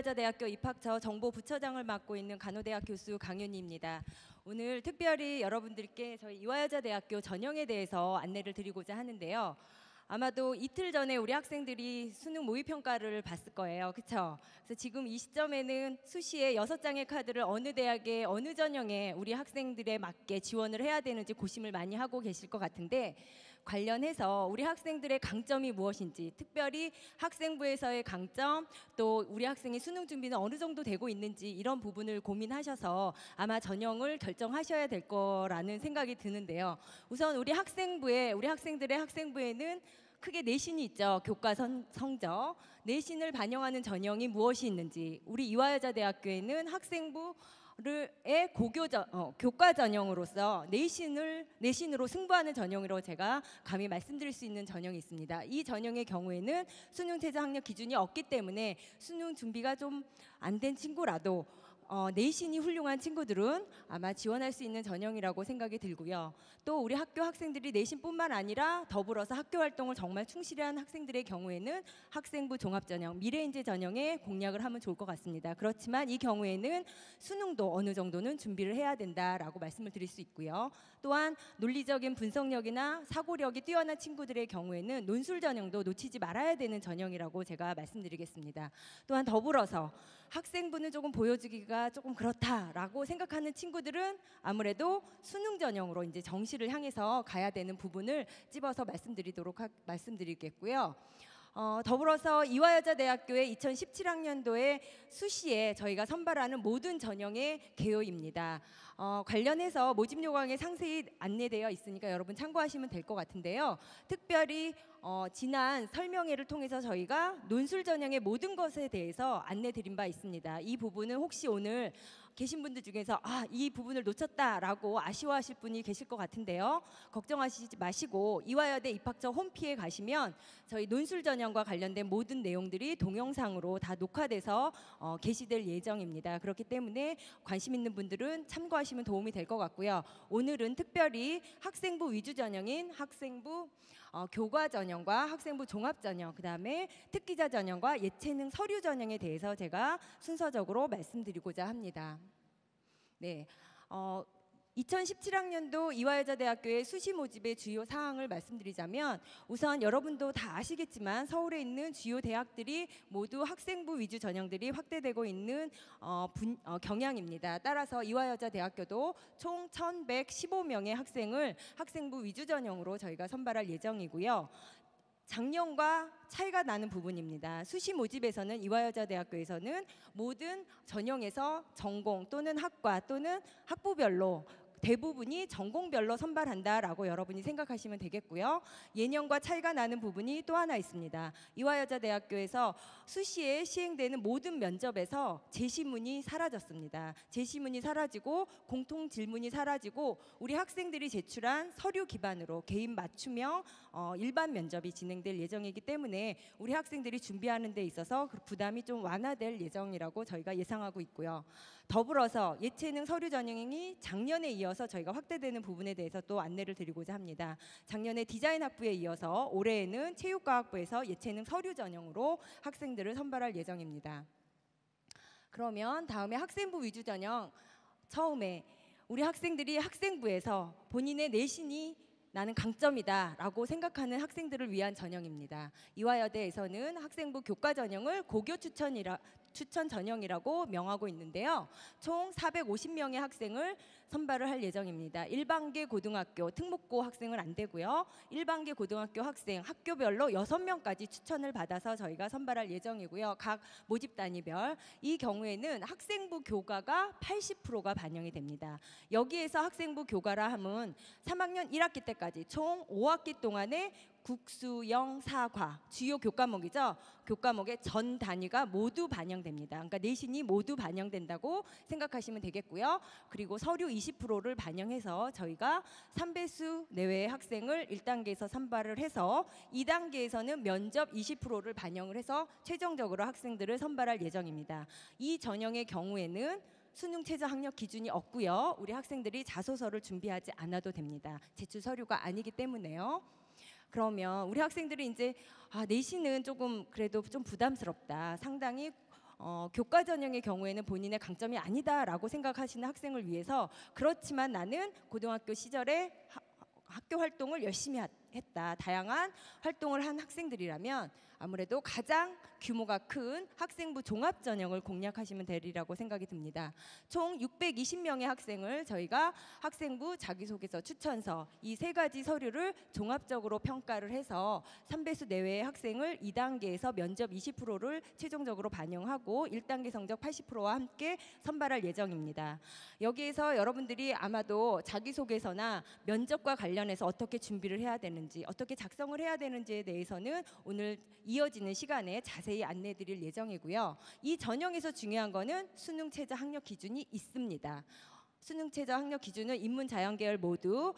이화여자대학교 입학처 정보부처장을 맡고 있는 간호대학 교수 강윤희입니다. 오늘 특별히 여러분들께 저희 이화여자대학교 전형에 대해서 안내를 드리고자 하는데요. 아마도 이틀 전에 우리 학생들이 수능 모의평가를 봤을 거예요. 그렇죠? 그래서 지금 이 시점에는 수시에 6장의 카드를 어느 대학에 어느 전형에 우리 학생들에 맞게 지원을 해야 되는지 고심을 많이 하고 계실 것 같은데, 관련해서 우리 학생들의 강점이 무엇인지, 특별히 학생부에서의 강점, 또 우리 학생의 수능 준비는 어느 정도 되고 있는지, 이런 부분을 고민하셔서 아마 전형을 결정하셔야 될 거라는 생각이 드는데요. 우선 우리 학생들의 학생부에는 크게 내신이 있죠. 교과 성적. 내신을 반영하는 전형이 무엇이 있는지, 우리 이화여자대학교에는 학생부의 교과 전형으로서 내신으로 승부하는 전형으로 제가 감히 말씀드릴 수 있는 전형이 있습니다. 이 전형의 경우에는 수능 최저 학력 기준이 없기 때문에 수능 준비가 좀 안 된 친구라도 내신이 훌륭한 친구들은 아마 지원할 수 있는 전형이라고 생각이 들고요. 또 우리 학교 학생들이 내신뿐만 아니라 더불어서 학교 활동을 정말 충실히 한 학생들의 경우에는 학생부 종합전형, 미래인재 전형에 공략을 하면 좋을 것 같습니다. 그렇지만 이 경우에는 수능도 어느 정도는 준비를 해야 된다라고 말씀을 드릴 수 있고요. 또한 논리적인 분석력이나 사고력이 뛰어난 친구들의 경우에는 논술 전형도 놓치지 말아야 되는 전형이라고 제가 말씀드리겠습니다. 또한 더불어서 학생부는 조금 보여주기가 조금 그렇다라고 생각하는 친구들은 아무래도 수능 전형으로 이제 정시를 향해서 가야 되는 부분을 찝어서 말씀드리겠고요. 더불어서 이화여자대학교의 2017학년도에 수시에 저희가 선발하는 모든 전형의 개요입니다. 관련해서 모집 요강에 상세히 안내되어 있으니까 여러분 참고하시면 될 것 같은데요. 특별히 지난 설명회를 통해서 저희가 논술 전형의 모든 것에 대해서 안내드린 바 있습니다. 이 부분은 혹시 오늘 계신 분들 중에서 이 부분을 놓쳤다라고 아쉬워하실 분이 계실 것 같은데요. 걱정하시지 마시고 이화여대 입학처 홈피에 가시면 저희 논술 전형과 관련된 모든 내용들이 동영상으로 다 녹화돼서 게시될 예정입니다. 그렇기 때문에 관심 있는 분들은 참고하시면 도움이 될 것 같고요. 오늘은 특별히 학생부 위주 전형인 학생부 교과 전형과 학생부 종합 전형, 그다음에 특기자 전형과 예체능 서류 전형에 대해서 제가 순서적으로 말씀드리고자 합니다. 네, 2017학년도 이화여자대학교의 수시 모집의 주요 사항을 말씀드리자면, 우선 여러분도 다 아시겠지만 서울에 있는 주요 대학들이 모두 학생부 위주 전형들이 확대되고 있는 경향입니다. 따라서 이화여자대학교도 총 1115명의 학생을 학생부 위주 전형으로 저희가 선발할 예정이고요. 작년과 차이가 나는 부분입니다. 수시 모집에서는 이화여자대학교에서는 모든 전형에서 전공 또는 학과 또는 학부별로 대부분이 전공별로 선발한다라고 여러분이 생각하시면 되겠고요. 예년과 차이가 나는 부분이 또 하나 있습니다. 이화여자대학교에서 수시에 시행되는 모든 면접에서 제시문이 사라졌습니다. 제시문이 사라지고 공통 질문이 사라지고 우리 학생들이 제출한 서류 기반으로 개인 맞춤형 일반 면접이 진행될 예정이기 때문에 우리 학생들이 준비하는 데 있어서 부담이 좀 완화될 예정이라고 저희가 예상하고 있고요. 더불어서 예체능 서류 전형이 작년에 이어서 저희가 확대되는 부분에 대해서 또 안내를 드리고자 합니다. 작년에 디자인 학부에 이어서 올해에는 체육과학부에서 예체능 서류 전형으로 학생들을 선발할 예정입니다. 그러면 다음에 학생부 위주 전형, 처음에 우리 학생들이 학생부에서 본인의 내신이 나는 강점이다 라고 생각하는 학생들을 위한 전형입니다. 이화여대에서는 학생부 교과 전형을 고교 추천 전형이라고 명하고 있는데요. 총 450명의 학생을 선발을 할 예정입니다. 일반계 고등학교 특목고 학생은 안 되고요. 일반계 고등학교 학생 학교별로 6명까지 추천을 받아서 저희가 선발할 예정이고요. 각 모집 단위별. 이 경우에는 학생부 교과가 80%가 반영이 됩니다. 여기에서 학생부 교과라 함은 3학년 1학기 때까지 총 5학기 동안에 국수, 영, 사과 주요 교과목이죠. 교과목의 전 단위가 모두 반영됩니다. 그러니까 내신이 모두 반영된다고 생각하시면 되겠고요. 그리고 서류 20%를 반영해서 저희가 3배수 내외의 학생을 1단계에서 선발을 해서 2단계에서는 면접 20%를 반영을 해서 최종적으로 학생들을 선발할 예정입니다. 이 전형의 경우에는 수능 최저 학력 기준이 없고요. 우리 학생들이 자소서를 준비하지 않아도 됩니다. 제출 서류가 아니기 때문에요. 그러면 우리 학생들이 이제 내신은 조금 그래도 좀 부담스럽다. 상당히 교과 전형의 경우에는 본인의 강점이 아니다라고 생각하시는 학생을 위해서 그렇지만 나는 고등학교 시절에 학교 활동을 열심히 했다. 다양한 활동을 한 학생들이라면 아무래도 가장 규모가 큰 학생부 종합 전형을 공략하시면 되리라고 생각이 듭니다. 총 620명의 학생을 저희가 학생부 자기소개서, 추천서 이 세 가지 서류를 종합적으로 평가를 해서 3배수 내외의 학생을 2단계에서 면접 20%를 최종적으로 반영하고 1단계 성적 80%와 함께 선발할 예정입니다. 여기에서 여러분들이 아마도 자기소개서나 면접과 관련해서 어떻게 준비를 해야 되는지, 어떻게 작성을 해야 되는지에 대해서는 오늘 이어지는 시간에 자세히 안내드릴 예정이고요. 이 전형에서 중요한 거는 수능 최저 학력 기준이 있습니다. 수능 최저 학력 기준은 인문 자연계열 모두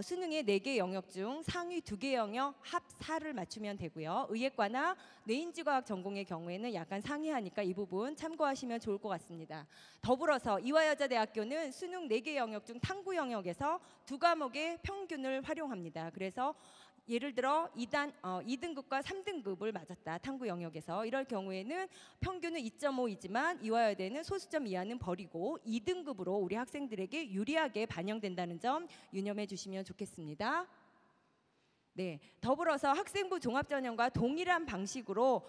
수능의 4개 영역 중 상위 2개 영역 합 4를 맞추면 되고요. 의예과나 뇌인지과학 전공의 경우에는 약간 상이하니까 이 부분 참고하시면 좋을 것 같습니다. 더불어서 이화여자대학교는 수능 4개 영역 중 탐구 영역에서 2과목의 평균을 활용합니다. 그래서 예를 들어 2등급과 3등급을 맞았다. 탐구 영역에서. 이럴 경우에는 평균은 2.5이지만 이화여대는 소수점 이하는 버리고 2등급으로 우리 학생들에게 유리하게 반영된다는 점 유념해 주시면 좋겠습니다. 네, 더불어서 학생부 종합전형과 동일한 방식으로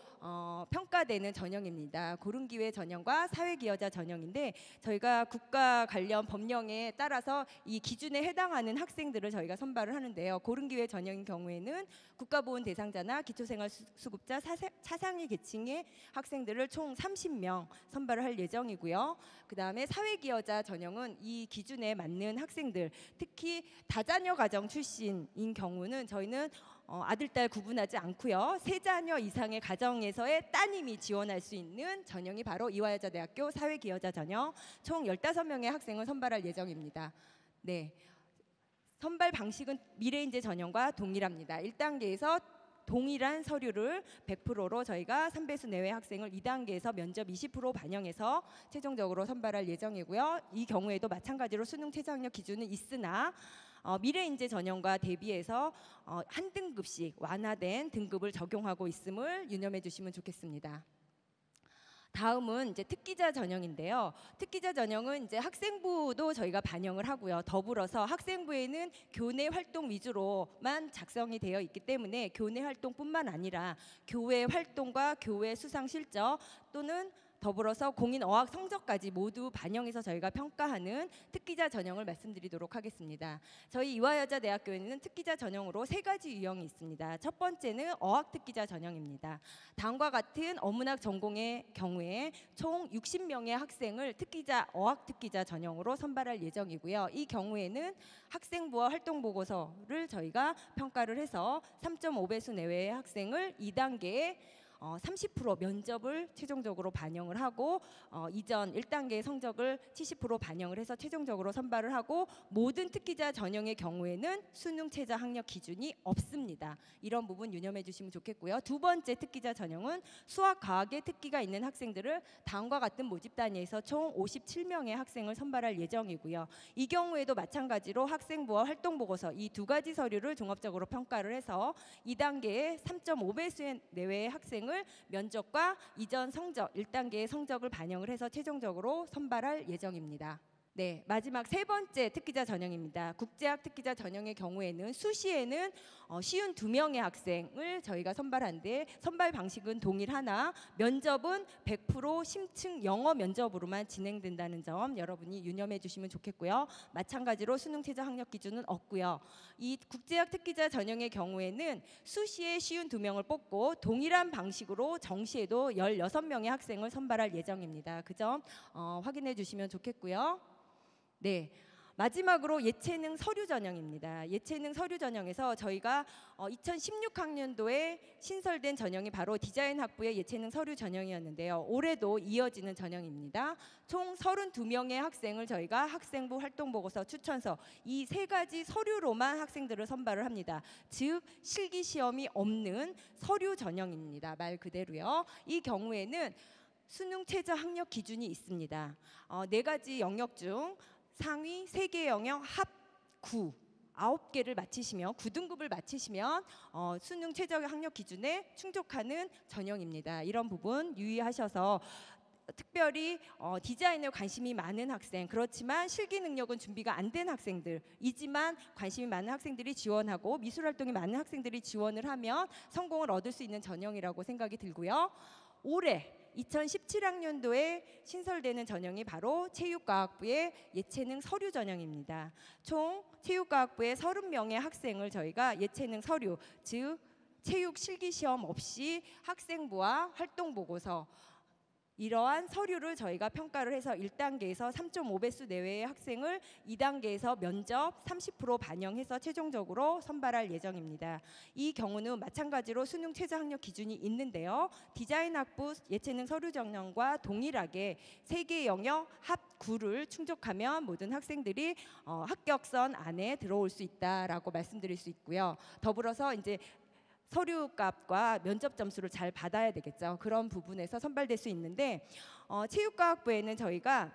평가되는 전형입니다. 고른기회 전형과 사회기여자 전형인데 저희가 국가 관련 법령에 따라서 이 기준에 해당하는 학생들을 저희가 선발을 하는데요. 고른기회 전형인 경우에는 국가보훈 대상자나 기초생활수급자 차상위 계층의 학생들을 총 30명 선발을 할 예정이고요. 그 다음에 사회기여자 전형은 이 기준에 맞는 학생들, 특히 다자녀 가정 출신인 경우는 저희는 아들, 딸 구분하지 않고요. 3자녀 이상의 가정에서의 따님이 지원할 수 있는 전형이 바로 이화여자대학교 사회기여자 전형, 총 15명의 학생을 선발할 예정입니다. 네, 선발 방식은 미래인재 전형과 동일합니다. 1단계에서 동일한 서류를 100%로 저희가 3배수 내외 학생을 2단계에서 면접 20% 반영해서 최종적으로 선발할 예정이고요. 이 경우에도 마찬가지로 수능 최저학력 기준은 있으나 미래인재 전형과 대비해서 한 등급씩 완화된 등급을 적용하고 있음을 유념해 주시면 좋겠습니다. 다음은 이제 특기자 전형인데요. 특기자 전형은 이제 학생부도 저희가 반영을 하고요. 더불어서 학생부에는 교내 활동 위주로만 작성이 되어 있기 때문에 교내 활동뿐만 아니라 교회 활동과 교회 수상 실적 또는 더불어서 공인 어학 성적까지 모두 반영해서 저희가 평가하는 특기자 전형을 말씀드리도록 하겠습니다. 저희 이화여자대학교에는 특기자 전형으로 3가지 유형이 있습니다. 첫 번째는 어학 특기자 전형입니다. 다음과 같은 어문학 전공의 경우에 총 60명의 학생을 특기자, 어학 특기자 전형으로 선발할 예정이고요. 이 경우에는 학생부와 활동 보고서를 저희가 평가를 해서 3.5배수 내외의 학생을 2단계에 30% 면접을 최종적으로 반영을 하고 이전 1단계 성적을 70% 반영을 해서 최종적으로 선발을 하고 모든 특기자 전형의 경우에는 수능 최저 학력 기준이 없습니다. 이런 부분 유념해 주시면 좋겠고요. 두 번째 특기자 전형은 수학, 과학의 특기가 있는 학생들을 다음과 같은 모집 단위에서 총 57명의 학생을 선발할 예정이고요. 이 경우에도 마찬가지로 학생부와 활동 보고서 이 2가지 서류를 종합적으로 평가를 해서 2단계에 3.5배수 내외의 학생을 면접과 이전 성적 1단계의 성적을 반영을 해서 최종적으로 선발할 예정입니다. 네, 마지막 3번째 특기자 전형입니다. 국제학 특기자 전형의 경우에는 수시에는 52명의 학생을 저희가 선발하는데 선발 방식은 동일하나 면접은 100% 심층 영어 면접으로만 진행된다는 점 여러분이 유념해 주시면 좋겠고요. 마찬가지로 수능 최저 학력 기준은 없고요. 이 국제학 특기자 전형의 경우에는 수시에 52명을 뽑고 동일한 방식으로 정시에도 16명의 학생을 선발할 예정입니다. 그 점 확인해 주시면 좋겠고요. 네, 마지막으로 예체능 서류 전형입니다. 예체능 서류 전형에서 저희가 2016학년도에 신설된 전형이 바로 디자인 학부의 예체능 서류 전형이었는데요. 올해도 이어지는 전형입니다. 총 32명의 학생을 저희가 학생부 활동보고서, 추천서 이 3가지 서류로만 학생들을 선발을 합니다. 즉 실기시험이 없는 서류 전형입니다. 말 그대로요. 이 경우에는 수능 최저 학력 기준이 있습니다. 4가지 영역 중 상위 3개 영역 합 9, 9개를 마치시면 9등급을 마치시면 수능 최저 학력 기준에 충족하는 전형입니다. 이런 부분 유의하셔서 특별히 디자인에 관심이 많은 학생, 그렇지만 실기 능력은 준비가 안 된 학생들이지만 관심이 많은 학생들이 지원하고 미술 활동이 많은 학생들이 지원을 하면 성공을 얻을 수 있는 전형이라고 생각이 들고요. 올해 2017학년도에 신설되는 전형이 바로 체육과학부의 예체능 서류 전형입니다. 총 체육과학부의 30명의 학생을 저희가 예체능 서류, 즉 체육 실기시험 없이 학생부와 활동보고서, 이러한 서류를 저희가 평가를 해서 1단계에서 3.5배수 내외의 학생을 2단계에서 면접 30% 반영해서 최종적으로 선발할 예정입니다. 이 경우는 마찬가지로 수능 최저 학력 기준이 있는데요. 디자인학부 예체능 서류 전형과 동일하게 3개 영역 합 9를 충족하면 모든 학생들이 합격선 안에 들어올 수 있다라고 말씀드릴 수 있고요. 더불어서 이제 서류값과 면접 점수를 잘 받아야 되겠죠. 그런 부분에서 선발될 수 있는데 체육과학부에는 저희가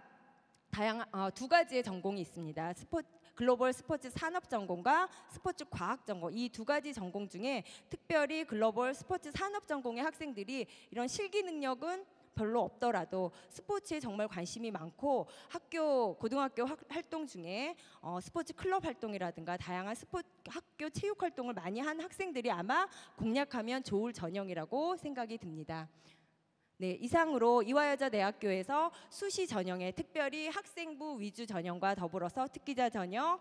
두 가지의 전공이 있습니다. 글로벌 스포츠 산업 전공과 스포츠 과학 전공, 이 두 가지 전공 중에 특별히 글로벌 스포츠 산업 전공의 학생들이 이런 실기 능력은 별로 없더라도 스포츠에 정말 관심이 많고 고등학교 활동 중에 스포츠 클럽 활동이라든가 다양한 학교 체육 활동을 많이 한 학생들이 아마 공략하면 좋을 전형이라고 생각이 듭니다. 네, 이상으로 이화여자대학교에서 수시 전형에 특별히 학생부 위주 전형과 더불어서 특기자 전형,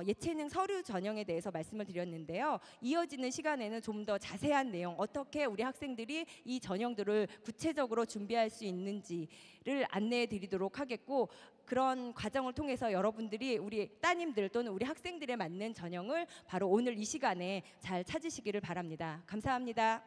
예체능 서류 전형에 대해서 말씀을 드렸는데요. 이어지는 시간에는 좀 더 자세한 내용, 어떻게 우리 학생들이 이 전형들을 구체적으로 준비할 수 있는지를 안내해 드리도록 하겠고, 그런 과정을 통해서 여러분들이 우리 따님들 또는 우리 학생들에 맞는 전형을 바로 오늘 이 시간에 잘 찾으시기를 바랍니다. 감사합니다.